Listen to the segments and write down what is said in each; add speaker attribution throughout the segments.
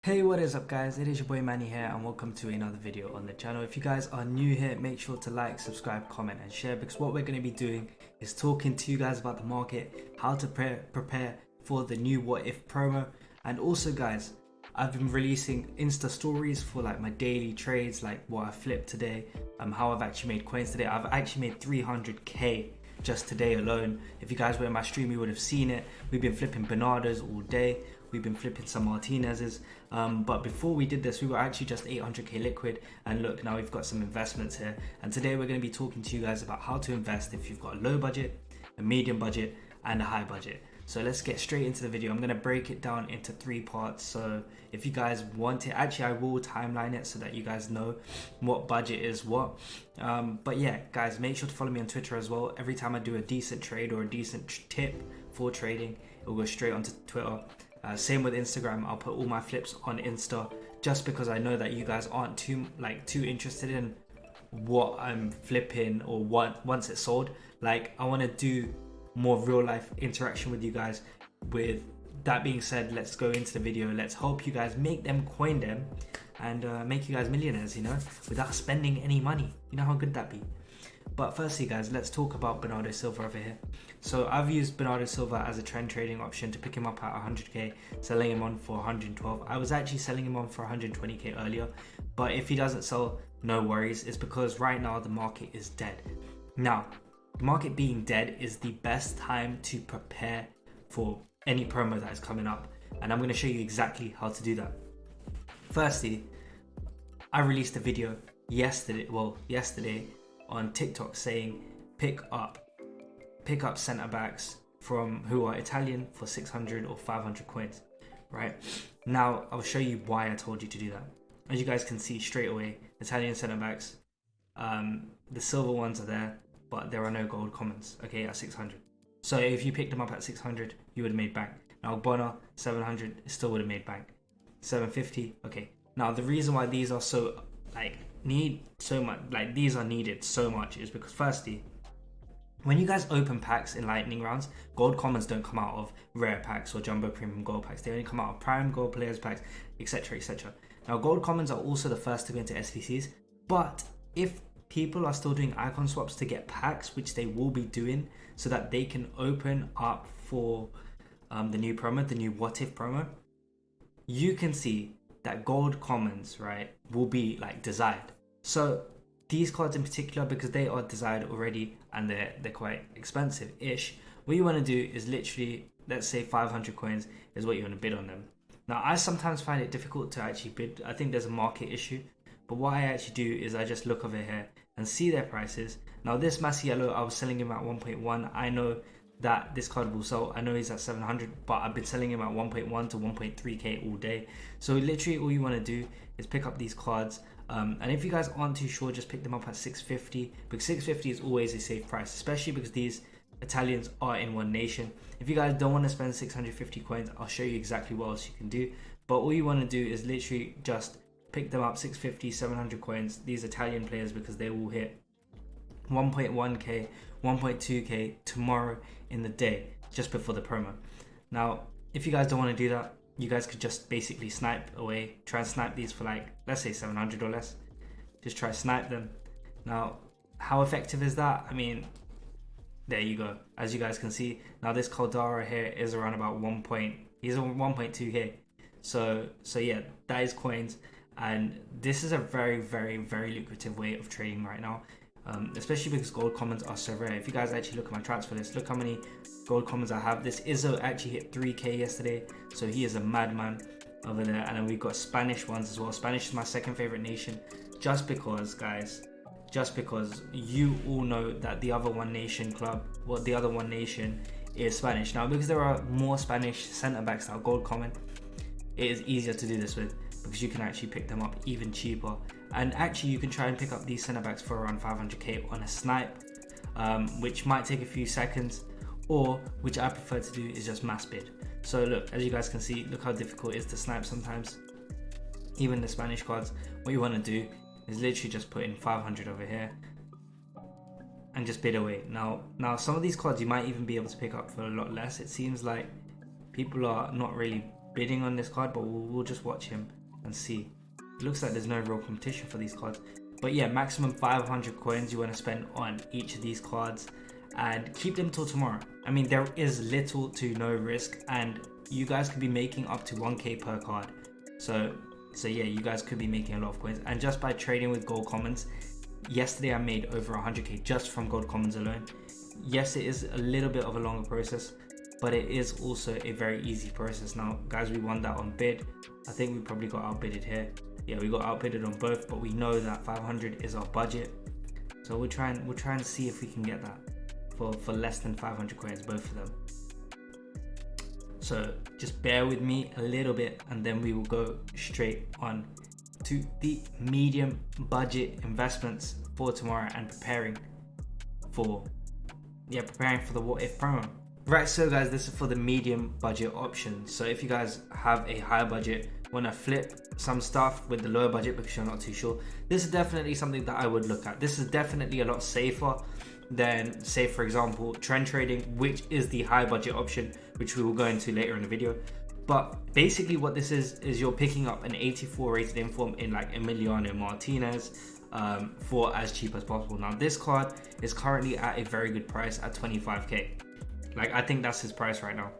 Speaker 1: Hey, what is up guys? It is your boy Manny here and welcome to another video on the channel. If you guys are new here, make sure to like, subscribe, comment and share, because what we're going to be doing is talking to you guys about the market, how to prepare for the new what if promo. And also guys, I've been releasing Insta stories for like my daily trades, like what I flipped today, how I've actually made coins today. I've actually made 300k just today alone. If you guys were in my stream, you would have seen it. We've been flipping Bernardos all day. We've been flipping some Martinez's, but before we did this, we were actually just 800k liquid. And look, now we've got some investments here. And today we're going to be talking to you guys about how to invest if you've got a low budget, a medium budget, and a high budget. So let's get straight into the video. I'm going to break it down into 3 parts. So if you guys want it, actually I will timeline it so that you guys know what budget is what. But yeah, guys, make sure to follow me on Twitter as well. Every time I do a decent trade or a decent tip for trading, it will go straight onto Twitter. Same with Instagram. I'll put all my flips on Insta just because I know that you guys aren't too interested in what I'm flipping or what once it's sold. Like, I want to do more real life interaction with you guys. With that being said, let's go into the video. Let's help you guys make them, coin them, and make you guys millionaires, you know, without spending any money. You know how good that be. But firstly guys, let's talk about Bernardo Silva over here. So I've used Bernardo Silva as a trend trading option to pick him up at 100k, selling him on for 112. I was actually selling him on for 120k earlier, but if he doesn't sell, no worries. It's because right now the market is dead. Now, the market being dead is the best time to prepare for any promo that is coming up, and I'm going to show you exactly how to do that. Firstly, I released a video yesterday on TikTok saying pick up center backs from who are Italian for 600 or 500 coins. Right now, I'll show you why I told you to do that. As you guys can see straight away, Italian center backs, the silver ones are there, but there are no gold commons. Okay, at 600. So if you picked them up at 600, you would have made bank. Now Bonner 700 still would have made bank. 750. Okay. Now the reason why these are so these are needed so much is because firstly, when you guys open packs in lightning rounds, gold commons don't come out of rare packs or jumbo premium gold packs. They only come out of prime gold players packs, etc, etc. Now gold commons are also the first to go into SBCs, but if people are still doing icon swaps to get packs, which they will be doing so that they can open up for the new promo, the new what if promo, you can see that gold commons, right, will be like desired. So these cards in particular, because they are desired already and they're quite expensive-ish, what you want to do is literally, let's say 500 coins is what you want to bid on them. Now I sometimes find it difficult to actually bid. I think there's a market issue, but what I actually do is I just look over here and see their prices. Now this Masiello, I was selling him at 1.1. I know that this card will sell. I know he's at 700, but I've been selling him at 1.1 to 1.3k all day. So literally all you want to do is pick up these cards, and if you guys aren't too sure, just pick them up at 650, because 650 is always a safe price, especially because these Italians are in one nation. If you guys don't want to spend 650 coins, I'll show you exactly what else you can do. But all you want to do is literally just pick them up 650, 700 coins, these Italian players, because they will hit 1.1k, 1.2k tomorrow in the day, just before the promo. Now, if you guys don't want to do that, you guys could just basically snipe away, try and snipe these for like, let's say 700 or less. Just try snipe them. Now, how effective is that? I mean, there you go. As you guys can see, now this Caldara here is around about he's on 1.2k. So yeah, that is coins. And this is a very, very, very lucrative way of trading right now, especially because gold commons are so rare. If you guys actually look at my transfer list, look how many gold commons I have. This Izzo actually hit 3k yesterday, so he is a madman over there. And then we've got Spanish ones as well. Spanish is my second favorite nation, just because, guys, you all know that the other one nation is Spanish. Now, because there are more Spanish center backs that are gold common, it is easier to do this with, because you can actually pick them up even cheaper. And actually you can try and pick up these center backs for around 500k on a snipe, which might take a few seconds, or which I prefer to do is just mass bid. So look, as you guys can see, look how difficult it is to snipe sometimes, even the Spanish cards. What you want to do is literally just put in 500 over here and just bid away. Now some of these cards you might even be able to pick up for a lot less. It seems like people are not really bidding on this card, but we'll just watch him and see. It looks like there's no real competition for these cards. But yeah, maximum 500 coins you want to spend on each of these cards, and keep them till tomorrow. I mean, there is little to no risk, and you guys could be making up to 1k per card. So yeah, you guys could be making a lot of coins. And just by trading with gold commons, yesterday I made over 100k just from gold commons alone. Yes, it is a little bit of a longer process, but it is also a very easy process. Now guys, we won that on bid. I think we probably got outbidded here. Yeah, we got outbidded on both, but we know that 500 is our budget, so we'll try and see if we can get that for less than 500 coins, both of them. So just bear with me a little bit, and then we will go straight on to the medium budget investments for tomorrow and preparing for the what if promo. Right, so guys, this is for the medium budget option. So if you guys have a higher budget, want to flip some stuff with the lower budget because you're not too sure, this is definitely something that I would look at. This is definitely a lot safer than, say for example, trend trading, which is the high budget option, which we will go into later in the video. But basically what this is you're picking up an 84 rated inform in like Emiliano Martinez for as cheap as possible. Now this card is currently at a very good price at 25k. Like, I think that's his price right now.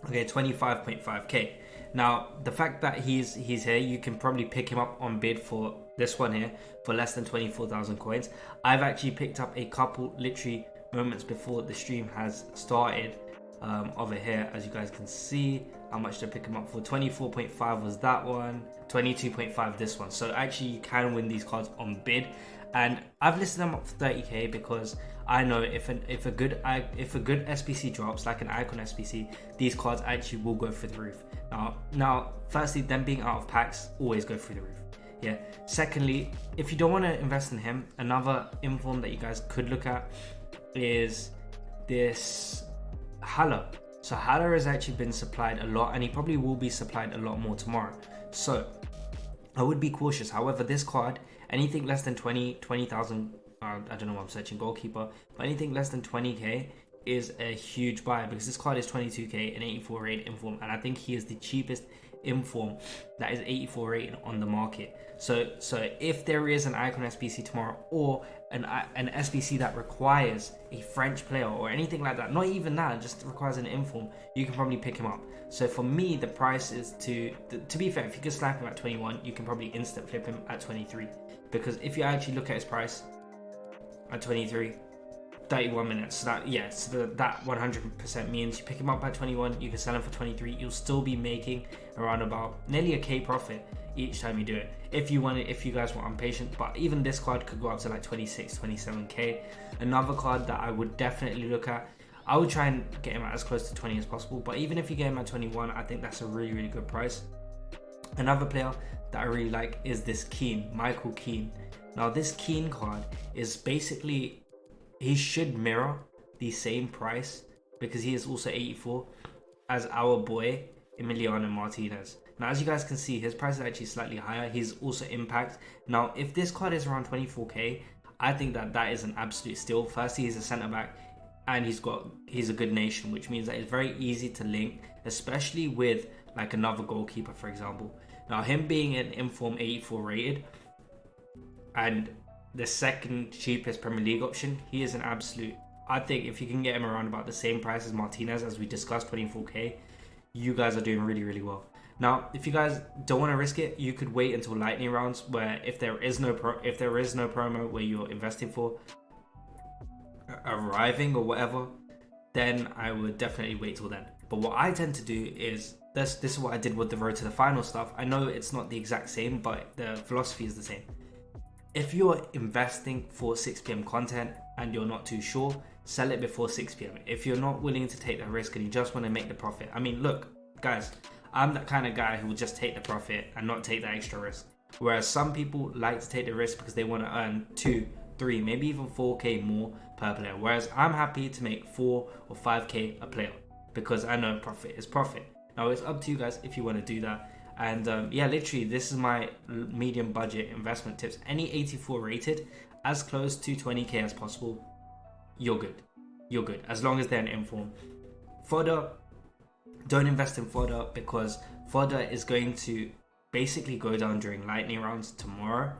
Speaker 1: Okay, 25.5k. Now the fact that he's here, you can probably pick him up on bid for this one here for less than 24,000 coins. I've actually picked up a couple literally moments before the stream has started over here, as you guys can see how much to pick him up for. 24.5 was that one, 22.5 this one. So actually you can win these cards on bid, and I've listed them up for 30k because I know if a good SBC drops, like an icon SBC, these cards actually will go through the roof. Now firstly, them being out of packs always go through the roof. Yeah. Secondly, if you don't want to invest in him, another inform that you guys could look at is this Haller. So Haller has actually been supplied a lot, and he probably will be supplied a lot more tomorrow. So I would be cautious. However, this card, anything less than 20,000, I don't know why I'm searching goalkeeper, but anything less than 20k is a huge buy, because this card is 22k and 84 rated inform, and I think he is the cheapest inform that is 84 rated on the market. So if there is an icon SBC tomorrow, or an SBC that requires a French player or anything like that, not even that, just requires an inform, you can probably pick him up. So for me, the price is to be fair, if you could slap him at 21, you can probably instant flip him at 23, because if you actually look at his price at 23, 31 minutes, so that 100% means you pick him up at 21, you can sell him for 23, you'll still be making around about nearly a k profit each time you do it, if you guys want. I'm patient, but even this card could go up to like 26, 27k. Another card that I would definitely look at, I would try and get him at as close to 20 as possible, but even if you get him at 21, I think that's a really good price. Another player that I really like is this Michael Keane. Now this Keane card is basically, he should mirror the same price, because he is also 84 as our boy Emiliano Martinez. Now as you guys can see, his price is actually slightly higher. He's also impact. Now if this card is around 24k, I think that is an absolute steal. Firstly, he's a centre back, and he's a good nation, which means that it's very easy to link, especially with like another goalkeeper, for example. Now him being an inform 84 rated and the second cheapest Premier League option, he is an absolute, I think if you can get him around about the same price as Martinez, as we discussed, 24k, you guys are doing really well. Now if you guys don't want to risk it, you could wait until lightning rounds, where if there is no promo where you're investing for arriving or whatever, then I would definitely wait till then. But what I tend to do is this is what I did with the road to the final stuff. I know it's not the exact same, but the philosophy is the same. If you're investing for 6 p.m. content and you're not too sure, sell it before 6 p.m. If you're not willing to take the risk and you just want to make the profit, I mean, look, guys, I'm that kind of guy who will just take the profit and not take that extra risk. Whereas some people like to take the risk because they want to earn 2, 3, maybe even 4k more per player. Whereas I'm happy to make 4 or 5k a player, because I know profit is profit. Now it's up to you guys if you want to do that. And yeah, literally this is my medium budget investment tips. Any 84 rated, as close to 20k as possible, you're good, as long as they're an inform. For the don't invest in fodder, because fodder is going to basically go down during lightning rounds tomorrow.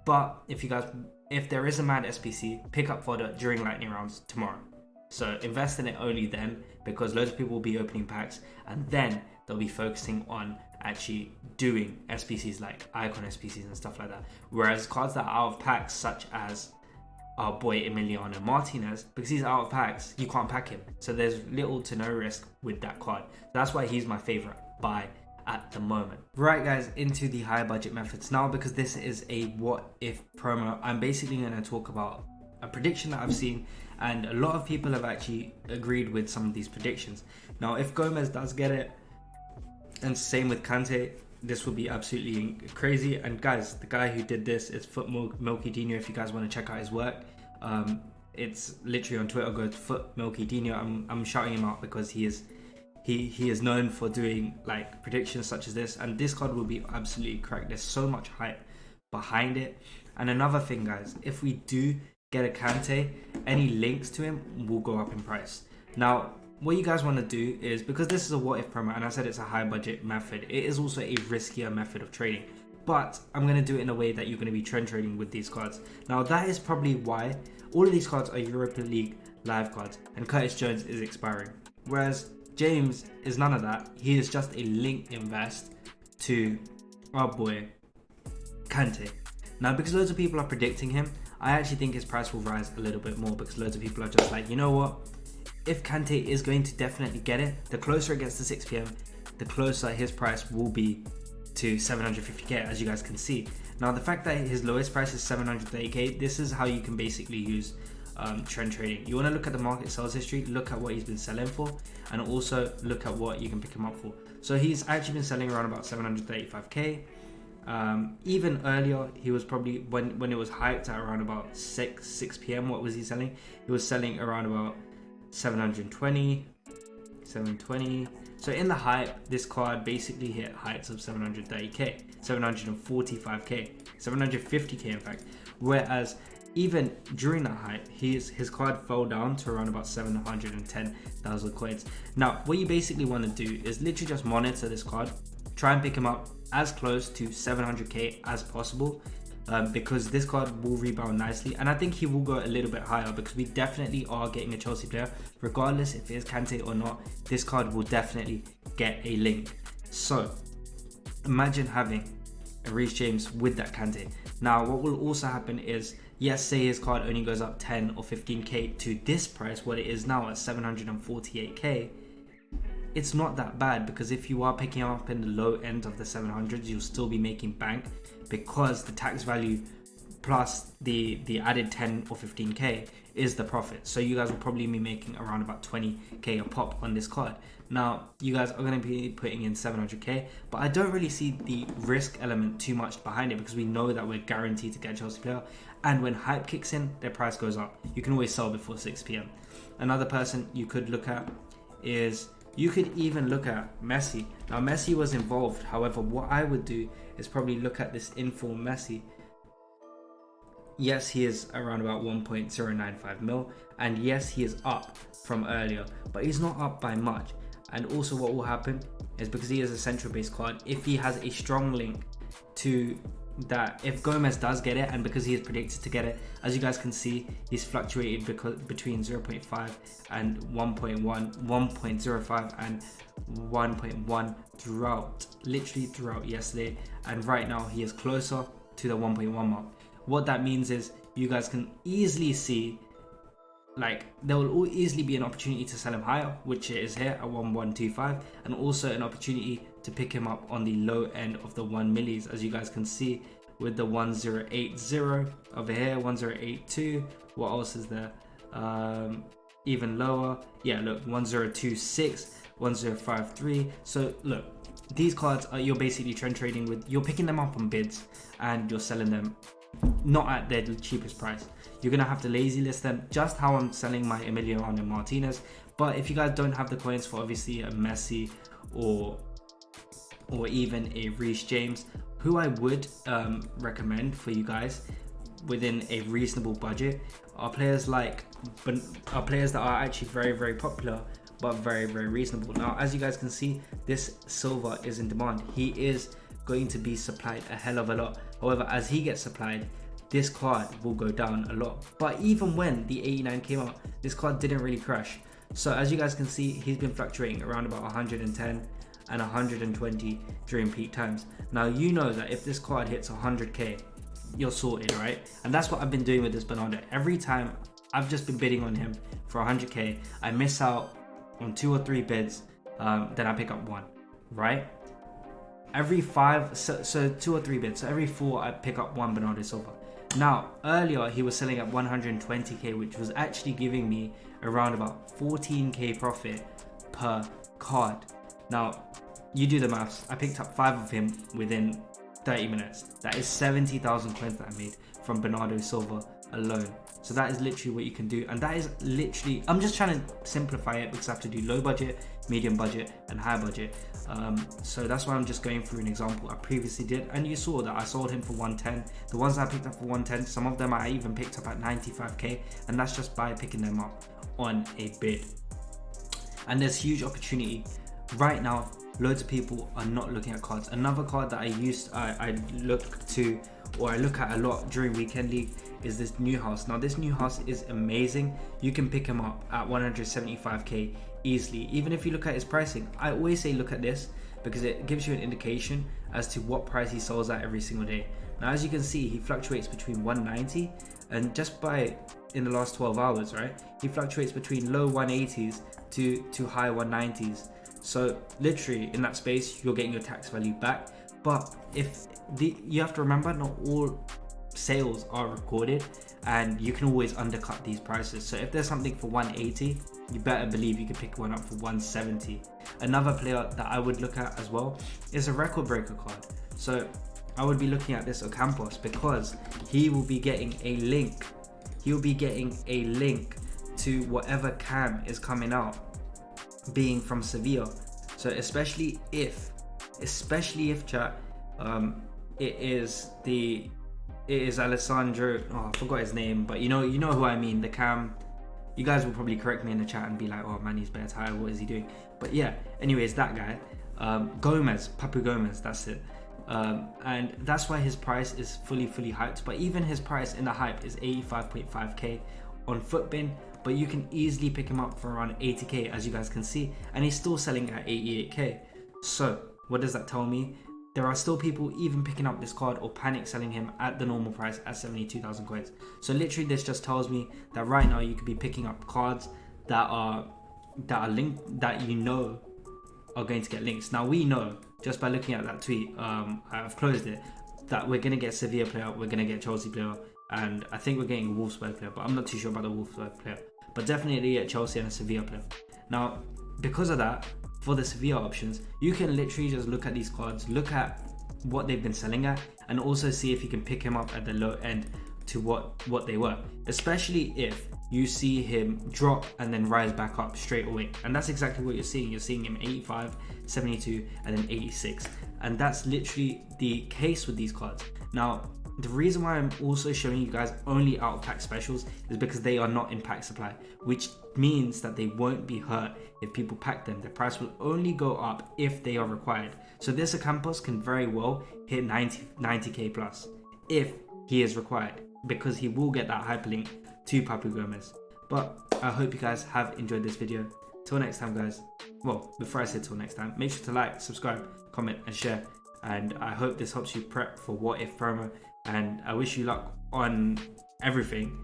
Speaker 1: But if there is a mad SPC, pick up fodder during lightning rounds tomorrow. So invest in it only then, because loads of people will be opening packs, and then they'll be focusing on actually doing SPCs like icon SPCs and stuff like that. Whereas cards that are out of packs, such as our boy Emiliano Martinez, because he's out of packs, you can't pack him. So there's little to no risk with that card. That's why he's my favorite buy at the moment. Right guys, into the high budget methods now, because this is a what if promo. I'm basically going to talk about a prediction that I've seen, and a lot of people have actually agreed with some of these predictions. Now, if Gomez does get it, and same with Kante, this will be absolutely crazy. And guys, the guy who did this is Foot Milky Dino. If you guys want to check out his work, it's literally on Twitter. Go to Foot Milky Dino. I'm shouting him out because he is known for doing like predictions such as this, and this card will be absolutely correct. There's so much hype behind it. And another thing, guys, if we do get a Kante, any links to him will go up in price. Now, what you guys want to do is, because this is a what if promo, and I said it's a high budget method, it is also a riskier method of trading, but I'm going to do it in a way that you're going to be trend trading with these cards. Now, that is probably why all of these cards are Europa League live cards, and Curtis Jones is expiring, whereas James is none of that. He is just a link invest to our boy Kante. Now, because loads of people are predicting him, I actually think his price will rise a little bit more, because loads of people are just like, you know what, if Kante is going to definitely get it, the closer it gets to 6 PM, the closer his price will be to 750k, as you guys can see. Now, the fact that his lowest price is 730k, this is how you can basically use trend trading. You want to look at the market sales history, look at what he's been selling for, and also look at what you can pick him up for. So he's actually been selling around about 735k. Even earlier, he was probably, when it was hyped at around about 6 PM, what was he selling? He was selling around about 720. So in the hype, this card basically hit heights of 730k, 745k, 750k in fact. Whereas even during that hype, his card fell down to around about 710,000 coins. Now, what you basically want to do is literally just monitor this card, try and pick him up as close to 700k as possible, because this card will rebound nicely, and I think he will go a little bit higher, because we definitely are getting a Chelsea player. Regardless if it is Kante or not, this card will definitely get a link. So imagine having a Reece James with that Kante. Now, what will also happen is, yes, say his card only goes up 10 or 15k to this price, what it is now at 748k, it's not that bad, because if you are picking up in the low end of the 700s, you'll still be making bank, because the tax value plus the added 10 or 15k is the profit. So you guys will probably be making around about 20k a pop on this card. Now, you guys are going to be putting in 700k, but I don't really see the risk element too much behind it, because we know that we're guaranteed to get a Chelsea player, and when hype kicks in, their price goes up. You can always sell before 6 PM. Another person you could look at is, you could even look at Messi. Now, Messi was involved. However, what I would do is probably look at this informed Messi. Yes, he is around about 1.095 mil, and yes, he is up from earlier, but he's not up by much. And also what will happen is, because he is a central base card, if he has a strong link to that, if Gomez does get it, and because he is predicted to get it, as you guys can see, he's fluctuated between 0.5 and 1.1, 1.05 and 1.1 literally throughout yesterday, and right now he is closer to the 1.1 mark. What that means is, you guys can easily see, like, there will easily be an opportunity to sell him higher, which is here at 1125, and also an opportunity to pick him up on the low end of the 1 millis, as you guys can see with the 1080 over here, 1082. What else is there? Even lower, yeah, look, 1026, 1053. So look, these cards are, you're basically trend trading with, you're picking them up on bids and you're selling them not at their cheapest price. You're gonna have to lazy list them, just how I'm selling my Emiliano Martinez. But if you guys don't have the coins for obviously a Messi or even a Reece James, who I would recommend for you guys within a reasonable budget are players that are actually very, very popular but very, very reasonable. Now, as you guys can see, this silver is in demand. He is going to be supplied a hell of a lot. However, as he gets supplied, this card will go down a lot. But even when the 89 came out, this card didn't really crash. So as you guys can see, he's been fluctuating around about 110 and 120 during peak times. Now, you know that if this card hits 100k, you're sorted, right? And that's what I've been doing with this Bernardo. Every time I've just been bidding on him for 100k, I miss out on 2 or 3 bids, then I pick up one, right? Every 5, so 2 or 3 bids, so every 4 I pick up one Bernardo Silva. Now, earlier he was selling at 120k, which was actually giving me around about 14k profit per card. Now, you do the maths. I picked up 5 of him within 30 minutes. That is 70,000 coins that I made from Bernardo Silva alone. So that is literally what you can do, and that is literally, I'm just trying to simplify it because I have to do low budget, medium budget and high budget. So that's why I'm just going through an example I previously did, and you saw that I sold him for 110. The ones I picked up for 110, some of them I even picked up at 95k, and that's just by picking them up on a bid. And there's huge opportunity right now. Loads of people are not looking at cards. Another card that I look at a lot during weekend league is this Newhouse. Now, this Newhouse is amazing. You can pick him up at 175k easily. Even if you look at his pricing, I always say look at this because it gives you an indication as to what price he sells at every single day. Now, as you can see, he fluctuates between 190 and just by in the last 12 hours, right? He fluctuates between low 180s to high 190s. So literally in that space, you're getting your tax value back. But you have to remember, not all sales are recorded, and you can always undercut these prices. So if there's something for 180, you better believe you can pick one up for 170. Another player that I would look at as well is a record breaker card. So I would be looking at this Ocampos because he will be getting a link. He'll be getting a link to whatever cam is coming out, being from Sevilla. So especially if chat, it is Alessandro, I forgot his name, but you know who I mean, the cam. You guys will probably correct me in the chat and be like, oh man, he's better higher, what is he doing? But yeah, anyways, that guy, Gomez, Papu Gomez, that's it. And that's why his price is fully hyped. But even his price in the hype is 85.5k on Footbin, but you can easily pick him up for around 80k, as you guys can see, and he's still selling at 88k. So what does that tell me? There are still people even picking up this card or panic selling him at the normal price at 72,000 coins. So literally this just tells me that right now you could be picking up cards that are linked, that you know are going to get links. Now we know just by looking at that tweet, I've closed it, that we're going to get Sevilla player, we're going to get Chelsea player, and I think we're getting a Wolfsburg player, but I'm not too sure about the Wolfsburg player. But definitely a Chelsea and a Sevilla player. Now, because of that, for the Sevilla options, you can literally just look at these cards, look at what they've been selling at, and also see if you can pick him up at the low end to what they were. Especially if you see him drop and then rise back up straight away. And that's exactly what you're seeing. You're seeing him 85, 72, and then 86. And that's literally the case with these cards. Now, the reason why I'm also showing you guys only out of pack specials is because they are not in pack supply, which means that they won't be hurt if people pack them. The price will only go up if they are required. So this Ocampos can very well hit 90k plus if he is required, because he will get that hyperlink to Papu Gomez. But I hope you guys have enjoyed this video. Till next time, guys. Well, before I say till next time, make sure to like, subscribe, comment and share. And I hope this helps you prep for What If promo. And I wish you luck on everything.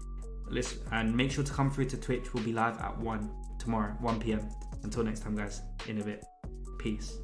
Speaker 1: And make sure to come through to Twitch. We'll be live at 1 tomorrow, 1 p.m. Until next time, guys. In a bit. Peace.